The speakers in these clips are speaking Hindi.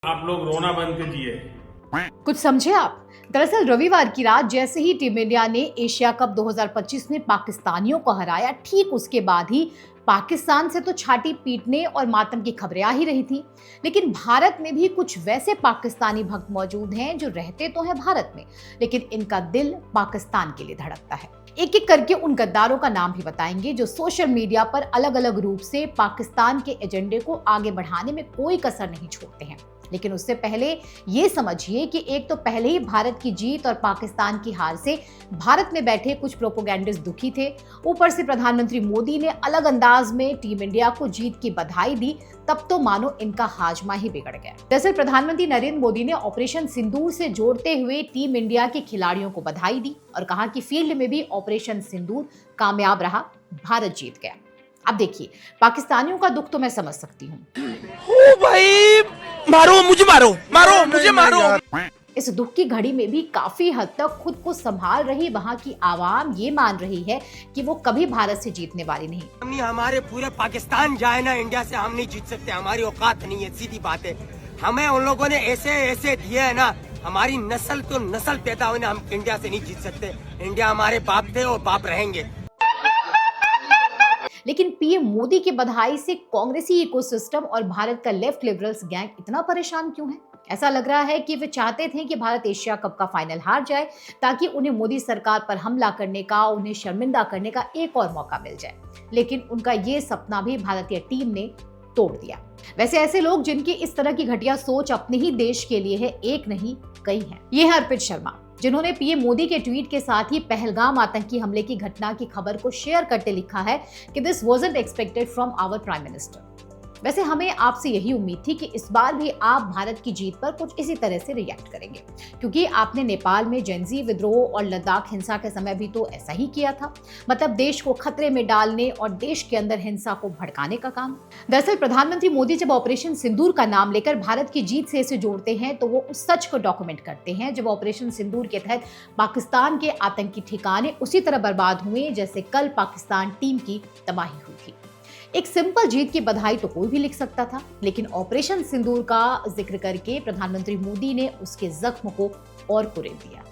आप लोग रोना बंद कीजिए। कुछ समझे आप? दरअसल रविवार की रात जैसे ही टीम इंडिया ने एशिया कप 2025 में पाकिस्तानियों को हराया, ठीक उसके बाद ही पाकिस्तान से तो छाती पीटने और मातम की खबरें आ ही रही थी। लेकिन भारत में भी कुछ वैसे पाकिस्तानी भक्त मौजूद हैं जो रहते तो हैं भारत में, लेकिन इनका दिल पाकिस्तान के लिए धड़कता है। एक एक करके उन गद्दारों का नाम भी बताएंगे जो सोशल मीडिया पर अलग अलग रूप से पाकिस्तान के एजेंडे को आगे बढ़ाने में कोई कसर नहीं छोड़ते हैं। लेकिन उससे पहले ये समझिए कि एक तो पहले ही भारत की जीत और पाकिस्तान की हार से भारत में बैठे कुछ प्रोपोगेंडिस्ट दुखी थे। ऊपर से प्रधानमंत्री मोदी ने अलग अंदाज में टीम इंडिया को जीत की बधाई दी, तब तो मानो इनका हाजमा ही बिगड़ गया। दरअसल प्रधानमंत्री नरेंद्र मोदी ने ऑपरेशन सिंदूर से जोड़ते हुए टीम इंडिया के खिलाड़ियों को बधाई दी और कहा कि फील्ड में भी ऑपरेशन सिंदूर कामयाब रहा, भारत जीत गया। अब देखिए, पाकिस्तानियों का दुख तो मैं समझ सकती हूँ। ओ भाई, मारो मुझे, मारो मुझे, मारो। इस दुख की घड़ी में भी काफी हद तक खुद को संभाल रही वहाँ की आवाम ये मान रही है कि वो कभी भारत से जीतने वाली नहीं। हमारे पूरे पाकिस्तान जाए ना, इंडिया से हम नहीं जीत सकते, हमारी औकात नहीं है, सीधी बात है। हमें उन लोगों ने ऐसे दिए है ना, हमारी नस्ल तो नस्ल पैदा हुई ना, हम इंडिया से नहीं जीत सकते। इंडिया हमारे बाप थे और बाप रहेंगे। लेकिन पीएम मोदी की बधाई से कांग्रेसी इकोसिस्टम और भारत का लेफ्ट लिबरल्स गैंग इतना परेशान क्यों है? ऐसा लग रहा है कि वे चाहते थे कि भारत एशिया कप का फाइनल हार जाए ताकि उन्हें मोदी सरकार पर हमला करने का, उन्हें शर्मिंदा करने का एक और मौका मिल जाए। लेकिन उनका ये सपना भी भारतीय टीम ने तोड़ दिया। वैसे ऐसे लोग जिनकी इस तरह की घटिया सोच अपने ही देश के लिए है, एक नहीं कई हैं। ये है अर्पित शर्मा, जिन्होंने पीएम मोदी के ट्वीट के साथ ही पहलगाम आतंकी हमले की घटना की खबर को शेयर करते लिखा है कि this wasn't expected from our prime minister. वैसे हमें आपसे यही उम्मीद थी कि इस बार भी आप भारत की जीत पर कुछ इसी तरह से रिएक्ट करेंगे, क्योंकि आपने नेपाल में जेनजी विद्रोह और लद्दाख हिंसा के समय भी तो ऐसा ही किया था, मतलब देश को खतरे में डालने और देश के अंदर हिंसा को भड़काने का काम। दरअसल प्रधानमंत्री मोदी जब ऑपरेशन सिंदूर का नाम लेकर भारत की जीत से इसे जोड़ते हैं तो वो उस सच को डॉक्यूमेंट करते हैं जब ऑपरेशन सिंदूर के तहत पाकिस्तान के आतंकी ठिकाने उसी तरह बर्बाद हुए जैसे कल पाकिस्तान टीम की तबाही हुई थी। एक सिंपल जीत की बधाई तो कोई भी लिख सकता था, लेकिन ऑपरेशन सिंदूर का जिक्र करके प्रधानमंत्री मोदी ने उसके जख्म को और कुरेद दिया।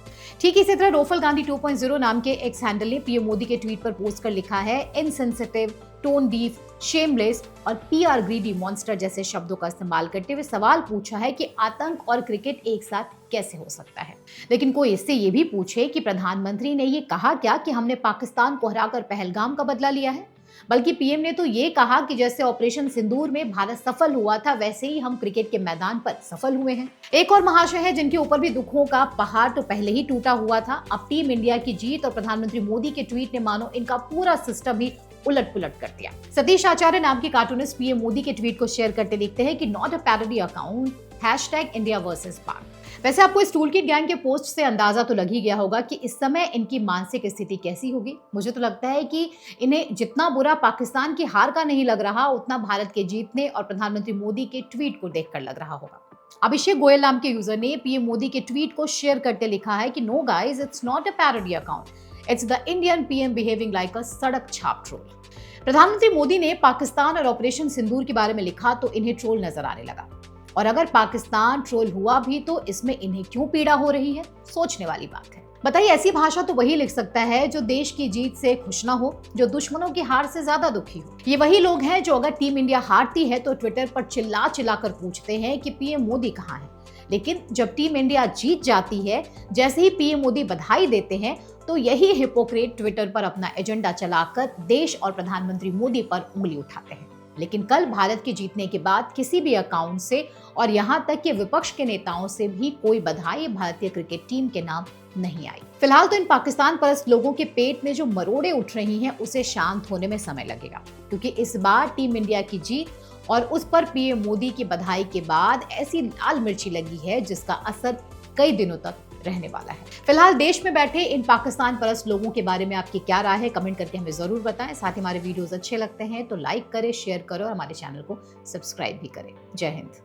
ठीक इसी तरह रोफल गांधी 2.0 नाम के एक्स हैंडल ने पीएम मोदी के ट्वीट पर पोस्ट कर लिखा है, इनसेंसिटिव, टोन डीफ, शेमलेस और पीआर ग्रीडी मॉन्स्टर जैसे शब्दों का इस्तेमाल करते हुए सवाल पूछा है कि आतंक और क्रिकेट एक साथ कैसे हो सकता है। लेकिन कोई इससे ये भी पूछे कि प्रधानमंत्री ने ये कहा क्या कि हमने पाकिस्तान को हराकर पहलगाम का बदला लिया है, बल्कि पीएम ने तो ये कहा कि जैसे ऑपरेशन सिंदूर में भारत सफल हुआ था वैसे ही हम क्रिकेट के मैदान पर सफल हुए हैं। एक और महाशय है जिनके ऊपर भी दुखों का पहाड़ तो पहले ही टूटा हुआ था। अब टीम इंडिया की जीत और प्रधानमंत्री मोदी के ट्वीट ने मानो इनका पूरा सिस्टम ही उलट पुलट कर दिया। सतीश आचार्य नाम के कार्टूनिस्ट पीएम मोदी के ट्वीट को शेयर करते लिखते हैं कि not a parody account, #India versus पाक। वैसे आपको इस टूलकिट गैंग के पोस्ट से अंदाजा तो लग ही गया होगा कि इस समय इनकी मानसिक स्थिति कैसी होगी। मुझे तो लगता है कि इन्हें जितना बुरा पाकिस्तान की हार का नहीं लग रहा, उतना भारत के जीतने और प्रधानमंत्री मोदी के ट्वीट को देखकर लग रहा होगा। अभिषेक गोयल नाम के यूजर ने पीएम मोदी के ट्वीट को शेयर करते लिखा है कि no guys, it's not a parody account, it's the Indian PM behaving like a सड़क छाप ट्रोल। प्रधानमंत्री मोदी ने पाकिस्तान और ऑपरेशन सिंदूर के बारे में लिखा तो इन्हें ट्रोल नजर आने लगा, और अगर पाकिस्तान ट्रोल हुआ भी तो इसमें इन्हें क्यों पीड़ा हो रही है, सोचने वाली बात है। बताइए, ऐसी भाषा तो वही लिख सकता है जो देश की जीत से खुश ना हो, जो दुश्मनों की हार से ज्यादा दुखी हो। ये वही लोग हैं जो अगर टीम इंडिया हारती है तो ट्विटर पर चिल्ला चिल्ला कर पूछते हैं कि पीएम मोदी कहाँ है, लेकिन जब टीम इंडिया जीत जाती है, जैसे ही पीएम मोदी बधाई देते हैं तो यही हिपोक्रेट ट्विटर पर अपना एजेंडा चलाकर देश और प्रधानमंत्री मोदी पर उंगली उठाते हैं। लेकिन कल भारत के जीतने के बाद किसी भी अकाउंट से और यहाँ तक कि विपक्ष के नेताओं से भी कोई बधाई भारतीय क्रिकेट टीम के नाम नहीं आई। फिलहाल तो इन पाकिस्तान परस्त लोगों के पेट में जो मरोड़े उठ रही हैं उसे शांत होने में समय लगेगा, क्योंकि इस बार टीम इंडिया की जीत और उस पर पीएम मोदी की बधाई के बाद ऐसी लाल मिर्ची लगी है जिसका असर कई दिनों तक रहने वाला है। फिलहाल देश में बैठे इन पाकिस्तान परस्त लोगों के बारे में आपकी क्या राय है, कमेंट करके हमें जरूर बताएं। साथ ही हमारे वीडियोस अच्छे लगते हैं तो लाइक करें, शेयर करें और हमारे चैनल को सब्सक्राइब भी करें। जय हिंद।